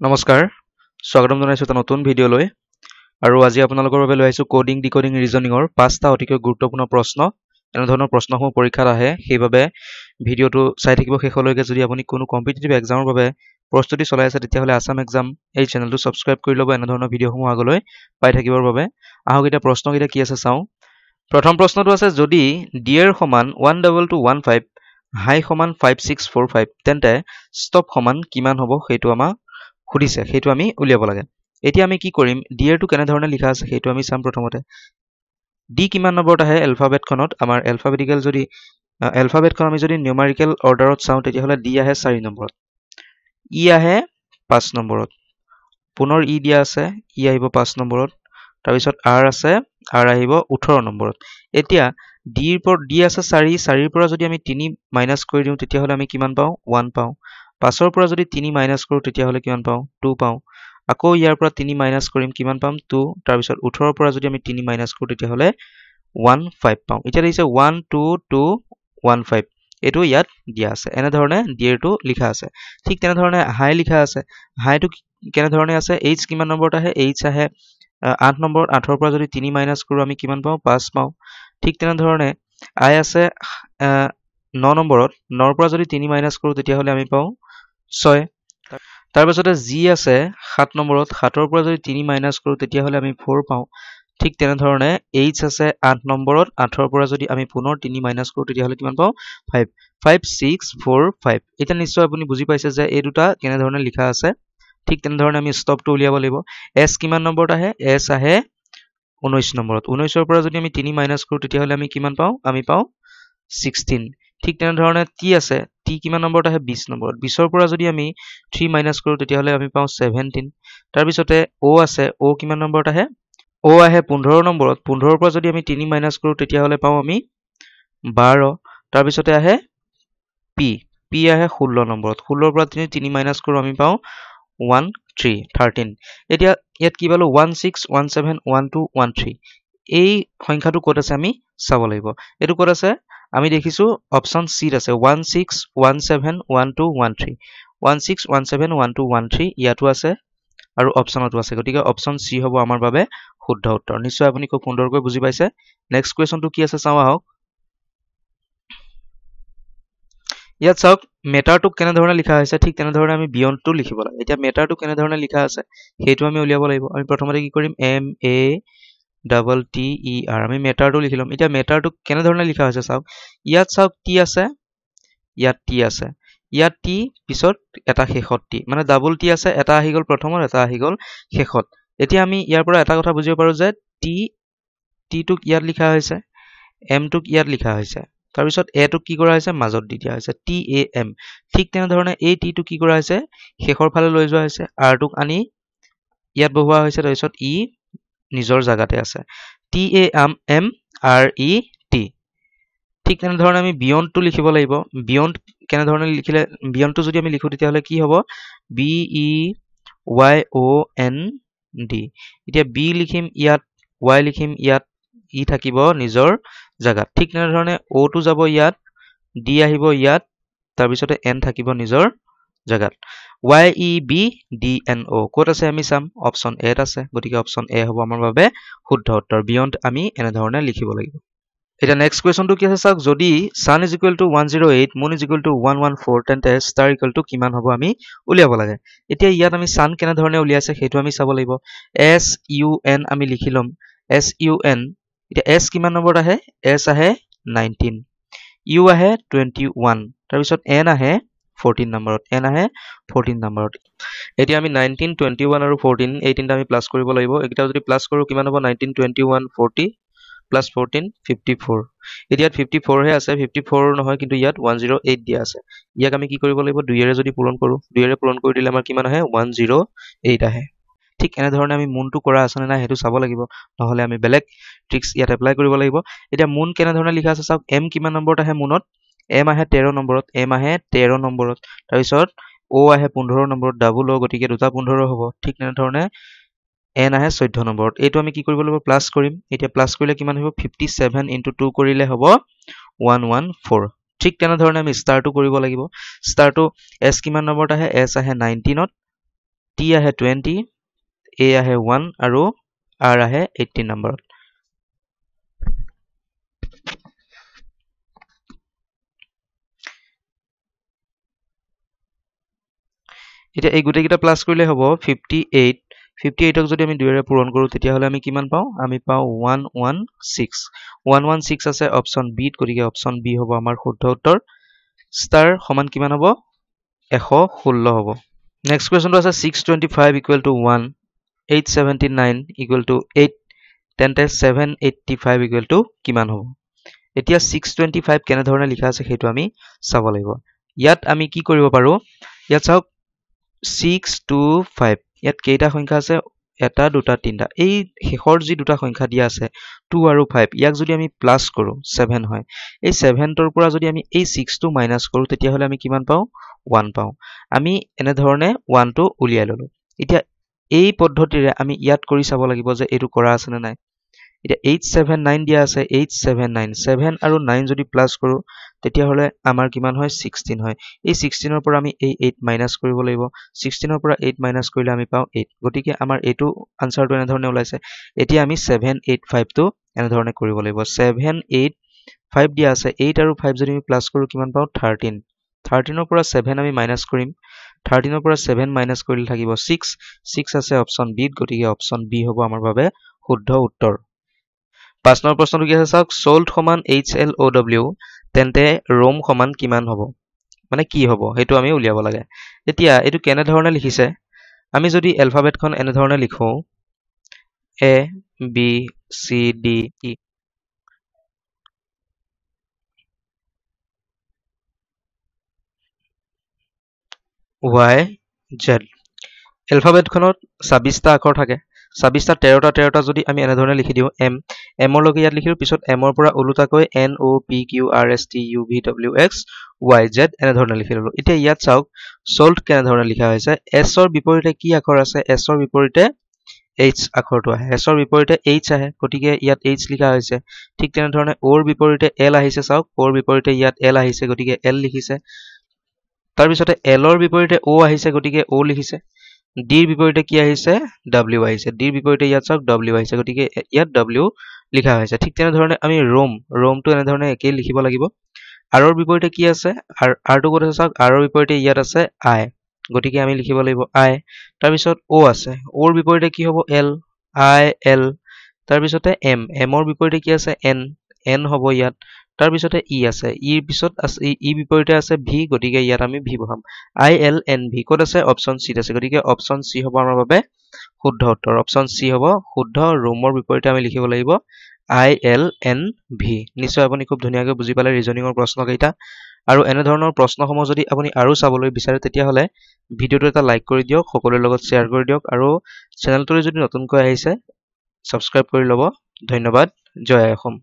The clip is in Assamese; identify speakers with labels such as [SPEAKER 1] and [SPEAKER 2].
[SPEAKER 1] নমস্কাৰ স্বাগতম জনাইছো এটা নতুন ভিডিঅলৈ আৰু আজি আপোনালোকৰ বাবে লৈ আহিছো কোডিং ডিকোডিং ৰিজনিংৰ পাঁচটা অতিকৈ গুৰুত্বপূৰ্ণ প্ৰশ্ন এনে ধৰণৰ প্ৰশ্নসমূহ পৰীক্ষাত আহে সেইবাবে ভিডিঅটো চাই থাকিব শেষলৈকে যদি আপুনি কোনো কম্পিটিটিভ এক্সামৰ বাবে প্ৰস্তুতি চলাই আছে তেতিয়াহলে আসাম এক্সাম এই চেনেলটো সাবস্ক্ৰাইব কৰি ল'ব এনে ধৰণৰ ভিডিঅসমূহ আগলৈ পাই থাকিবৰ বাবে আহক এটা প্ৰশ্নকেইটা কি আছে চাওঁ প্ৰথম প্ৰশ্নটো আছে যদি ডিয়েৰ সমান 12215 হাই সমান 5645 তেন্তে ষ্টপ সমান কিমান হ'ব সেইটো আমাক খুদিছে সেইটো আমি উলিয়াব লাগে এতিয়া আমি কি কৰিম ডিয়েৰটো কেনে ধৰণে লিখা আছে সেইটো আমি চাম প্ৰথমতে ডি কিমান নম্বৰত আহে এলফাবেটখনত আমাৰ এলফাবেটিক্যাল যদি এলফাবেটখন আমি যদি নিউমাৰিকেল অৰ্ডাৰত চাওঁ তেতিয়াহলে ডি আহে 4 নম্বৰত ই আহে 5 নম্বৰত পুনৰ ই দিয়া আছে ই আহিব 5 নম্বৰত তাৰ পিছত আৰ আছে আৰ আহিব 18 নম্বৰত এতিয়া ডিৰ পৰা ডি আছে 4 পৰা যদি আমি 3 মাইনাস কৰি দিওঁ তেতিয়াহলে আমি কিমান পাওঁ 1 পাওঁ 5 পৰা যদি 3 মাইনাস কৰো তেতিয়াহলে কিমান পাওঁ 2 পাওঁ আকৌ ইয়াৰ পৰা 3 মাইনাস কৰিম কিমান পাম 2 তাৰ পিছত 18 পৰা যদি আমি 3 মাইনাস কৰো তেতিয়াহলে 15 পাওঁ এতিয়া দিছে 1 2 2 1 5 এটো ইয়াত দিয়া আছে এনে ধৰণে ডিয়েৰটো লিখা আছে ঠিক তেনে ধৰণে হাই লিখা আছে হাইটো কেনে ধৰণে আছে এইচ কিমান নম্বৰত আহে এইচ আহে 8 নম্বৰত 8 পৰা যদি 3 মাইনাস কৰো আমি কিমান পাওঁ 5 পাওঁ ঠিক তেনে ধৰণে আই আছে 9 নম্বৰত 9 পৰা যদি 3 মাইনাস কৰো তেতিয়াহলে আমি পাওঁ 6 তাৰ পিছতে জি আছে 7 নম্বৰত 7 পৰা যদি 3 মাইনাস কৰো তেতিয়াহলে আমি 4 পাওঁ ঠিক তেনে ধৰণে এইচ আছে 8 নম্বৰত 8 পৰা যদি আমি পুনৰ 3 মাইনাস কৰো তেতিয়াহলে কিমান পাওঁ 5 5 6 4 5 এটা নিশ্চয় আপুনি বুজি পাইছে যে এই দুটা কেনে ধৰণে লিখা আছে ঠিক তেনে ধৰণে আমি ষ্টপটো উলিয়াব লাগিব এস কিমান নম্বৰত আহে এস আহে 19 নম্বৰত 19 পৰা যদি আমি 3 মাইনাস কৰো তেতিয়াহলে আমি কিমান পাওঁ আমি পাওঁ 16 ঠিক তেনে ধৰণে টি আছে টি কিমান নম্বৰত আহে 20 নম্বৰত 20 পৰা যদি আমি 3 মাইনাস কৰো তেতিয়াহলে আমি পাওঁ 17 তাৰ পিছতে ও আছে ও কিমান নম্বৰত আহে ও আহে 15 নম্বৰত 15 পৰা যদি আমি 3 মাইনাস কৰো তেতিয়াহলে পাওঁ আমি 12 তাৰ পিছতে আহে পি পি আহে 16 নম্বৰত 16 পৰা 3 মাইনাস কৰো আমি পাওঁ 13 এতিয়া ইয়াত কি পালো 16171213 এই সংখ্যাটো ক'ত আছে আমি চাব লাগিব এটো ক'ত আছে আমি দেখিছো অপচন সি আছে 16171213 16171213 ইয়াতো আছে আৰু অপচনতো আছে গতিকে অপচন সি হ'ব আমাৰ বাবে শুদ্ধ উত্তৰ নিশ্চয় আপুনি খুব সুন্দৰকৈ বুজি পাইছে নেক্সট কোৱেশ্চনটো কি আছে চাওঁ আহক ইয়াত চাওক মেটাৰটো কেনে ধৰণে লিখা হৈছে ঠিক তেনে ধৰণে আমি বিয়ণ্ডটো লিখিব লাগে এতিয়া মেটাৰটো কেনে ধৰণে লিখা আছে সেইটো আমি উলিয়াব লাগিব আমি প্ৰথমতে কি কৰিম M A double T E R আমি মেটাৰটো লিখিলম এতিয়া মেটাৰটো কেনে ধৰণে লিখা হৈছে চাওক ইয়াত চাওক টি আছে ইয়াত টি আছে ইয়াত টি পিছত এটা শেষত টি মানে ডাবল টি আছে এটা আহি গল প্ৰথমত এটা আহি গল শেষত এতিয়া আমি ইয়াৰ পৰা এটা কথা বুজিব পাৰো যে টি টিটোক ইয়াত লিখা হৈছে এম টোক ইয়াত লিখা হৈছে তাৰ পিছত এ টোক কি কৰা হৈছে মাজত দি দিয়া হৈছে টি এ এম ঠিক তেনে ধৰণে এই টি টো কি কৰা হৈছে শেষৰ ফালে লৈ যোৱা হৈছে আৰ টোক আনি ইয়াত বহুৱা হৈছে তাৰ পিছত ই নিজৰ জায়গাতে আছে T A M R E T ঠিক তেনে ধৰণে আমি বিয়ণ্ডটো লিখিব লাগিব বিয়ণ্ড কেনে ধৰণে লিখিলে বিয়ণ্ডটো যদি আমি লিখো তেতিয়াহলে কি হ'ব B E Y O N D এতিয়া বি লিখিম ইয়াত ওয়াই লিখিম ইয়াত ই থাকিব নিজৰ জায়গাত ঠিক তেনে ধৰণে ও টো যাব ইয়াত ডি আহিব ইয়াত তাৰ পিছতে এন থাকিব নিজৰ জায়গাত Y E B D N O ক'ত আছে আমি চাম অপচন এত আছে গতিকে অপচন এ হ'ব আমাৰ বাবে শুদ্ধ উত্তৰ বিয়ণ্ড আমি এনে ধৰণে লিখিব লাগিব এটা নেক্সট কোৱেশ্চনটো কি আছে চাওক যদি sun is equal to 108 moon is equal to 114 তেন্তে star equal to কিমান হ'ব আমি উলিয়াব লাগে এতিয়া ইয়াত আমি sun কেনে ধৰণে উলিয়াইছে সেইটো আমি চাব লাগিব s u n আমি লিখিলম s u n এতিয়া s কিমান নম্বৰত আহে s আহে 19 u আহে 21 তাৰ পিছত n আহে 14 নম্বৰত n আহে 14 নম্বৰত এতিয়া আমি 19 21 আৰু 14 এই তিনটা আমি প্লাস কৰিব লাগিব এটা যদি প্লাস কৰো কিমান হ'ব 19 21 40 plus 14 54 এতিয়াত 54 হে আছে 54 নহয় কিন্তু ইয়াত 108 দিয়া আছে ইয়াক আমি কি কৰিব লাগিব 2 এৰে যদি পূৰণ কৰো 2 এৰে পূৰণ কৰি দিলে আমাৰ কিমান আহে 108 আহে ঠিক এনে ধৰণে আমি মুনটো কৰা আছে না হেতু চাব লাগিব নহলে আমি বেলেগ ট্ৰিক্স ইয়াত এপ্লাই কৰিব লাগিব এতিয়া মুন কেনে ধৰণে লিখা আছে চাওক এম কিমান নম্বৰত আহে মুনত এম আহে 13 নম্বৰত এম আহে 13 নম্বৰত তাৰ পিছত ও আহে 15 নম্বৰত ডাবল ও গতিকে দুটা 15 হ'ব ঠিক এনে ধৰণে n আহে 14 নম্বৰত এইটো আমি কি কৰিব লাগিব প্লাস কৰিম এতিয়া প্লাস কৰিলে কিমান হ'ব 57 * 2 কৰিলে হ'ব 114 ঠিক তেনে ধৰণে আমি স্টাৰটো কৰিব লাগিব স্টাৰটো s কিমান নম্বৰত আহে s আহে 19ত T আহে 20, A আহে 1 আৰু R আহে 18 নম্বৰত। এতিয়া এই গোটেইকেইটা প্লাছ কৰিলে হ'ব 58 58ক যদি আমি 2ৰে পূৰণ কৰোঁ তেতিয়াহ'লে আমি কিমান পাওঁ আমি পাওঁ 116 116 আছে অপচন বি গতিকে অপচন বি হ'ব আমাৰ শুদ্ধ উত্তৰ ষ্টাৰ সমান কিমান হ'ব 116 হ'ব নেক্সট কুৱেশ্যনটো আছে 625 ইকুৱেল টু 1 879 ইকুৱেল টু 8 তেন্তে 785 ইকুৱেল টু কিমান হ'ব এতিয়া 625 কেনেধৰণে লিখা আছে সেইটো আমি চাব লাগিব ইয়াত আমি কি কৰিব পাৰোঁ ইয়াত চাওক 6 2 5 ইয়াত কেইটা সংখ্যা আছে এটা দুটা তিনটা এই শেষৰ যি দুটা সংখ্যা দিয়া আছে 2 আৰু 5 ইয়াক যদি আমি প্লাস কৰো 7 হয় এই 7 ৰ পৰা যদি আমি এই 6 টো মাইনাস কৰো তেতিয়া হলে আমি কিমান পাও 1 পাও আমি এনে ধৰণে 1 টো উলিয়াই ললো এতিয়া এই পদ্ধতিৰে আমি ইয়াত কৰি চাব লাগিব যে এটো কৰা আছে নে নাই এতিয়া 879 দিয়া আছে 879 7 আৰু 9 যদি প্লাস কৰো তেতিয়া হলে আমাৰ কিমান হয় 16 হয় এই 16 ৰ পৰা আমি এই 8 মাইনাস কৰিব লাগিব 16 ৰ পৰা 8 মাইনাস কৰিলে আমি পাও 8 গতিকে আমাৰ এটো আনসাৰটো এনে ধৰণে ওলাইছে এতিয়া আমি 785 টো এনে ধৰণে কৰিব লাগিব 785 দিয়া আছে 8 আৰু 5 যদি আমি প্লাস কৰো কিমান পাও 13 13 ৰ পৰা 7 আমি মাইনাস কৰিম 13 ৰ পৰা 7 মাইনাস কৰিলে থাকিব 6 6 আছে অপচন বি গতিকে অপচন বি হ'ব আমাৰ বাবে শুদ্ধ উত্তৰ 5 নম্বৰ প্ৰশ্নটো কি আছে চাওক সোল্ট সমান HLOW তেন্তে ৰোম সমান কিমান হ'ব মানে কি হ'ব হেতু আমি উলিয়াব লাগে এতিয়া এটো কেনে ধৰণে লিখিছে আমি যদি এলফাবেটখন এনে ধৰণে লিখো A B C D E Y Z এলফাবেটখনত 26টা আখৰ থাকে 26টা 13টা যদি আমি এনে ধৰণে লিখি দিও M M ৰ লগে ইয়াত লিখিলো পিছত M ৰ পৰা উলুটাকৈ N O P Q R S T U V W X Y Z এনে ধৰণে লিখি ললো এতিয়া ইয়াত চাওক সোল্ট কেনে ধৰণে লিখা হৈছে S ৰ বিপৰীতে কি আখৰ আছে S ৰ বিপৰীতে H আখৰটো আহে S ৰ বিপৰীতে H আহে গতিকে ইয়াত H লিখা হৈছে ঠিক তেনে ধৰণে O ৰ বিপৰীতে L আহিছে চাওক O ৰ বিপৰীতে ইয়াত L আহিছে গতিকে L লিখিছে তাৰ পিছতে L ৰ বিপৰীতে O আহিছে গতিকে O লিখিছে D ৰ বিপৰীতে কি আহিছে W আহিছে D ৰ বিপৰীতে ইয়াত চাওক W আহিছে গতিকে ইয়াত W লিখা হৈছে ঠিক তেনে ধৰণে আমি ৰোমটো এনে ধৰণে একেই লিখিব লাগিব R ৰ বিপৰীতে কি আছে R টো ক'ত আছে চাওক R ৰ বিপৰীতে ইয়াত আছে I গতিকে আমি লিখিব লাগিব I তাৰ পিছত O আছে O ৰ বিপৰীতে কি হ'ব L I L তাৰ পিছতে M ৰ বিপৰীতে কি আছে N হ'ব ইয়াত তাৰ পিছতে E আছে E ৰ পিছত আছে E বিপৰীতে আছে V গতিকে ইয়াত আমি V বহাম I L N V code আছে অপচন সি আছে গতিকে অপচন সি হ'ব আমাৰ বাবে শুদ্ধ উত্তৰ অপচন সি হ'ব শুদ্ধ ৰোমৰ বিপৰীতে আমি লিখিব লাগিব I L N V নিশ্চয় আপুনি খুব ধুনীয়াকৈ বুজি পালে ৰিজনিংৰ প্ৰশ্নকেইটা আৰু এনে ধৰণৰ প্ৰশ্নসমূহ যদি আপুনি আৰু চাবলৈ বিচাৰে তেতিয়া হলে ভিডিওটো এটা লাইক কৰি দিয়ক সকলোৰে লগত শেয়াৰ কৰি দিয়ক আৰু চেনেলটোলৈ যদি নতুনকৈ আহিছে সাবস্ক্ৰাইব কৰি ল'ব ধন্যবাদ জয় অসম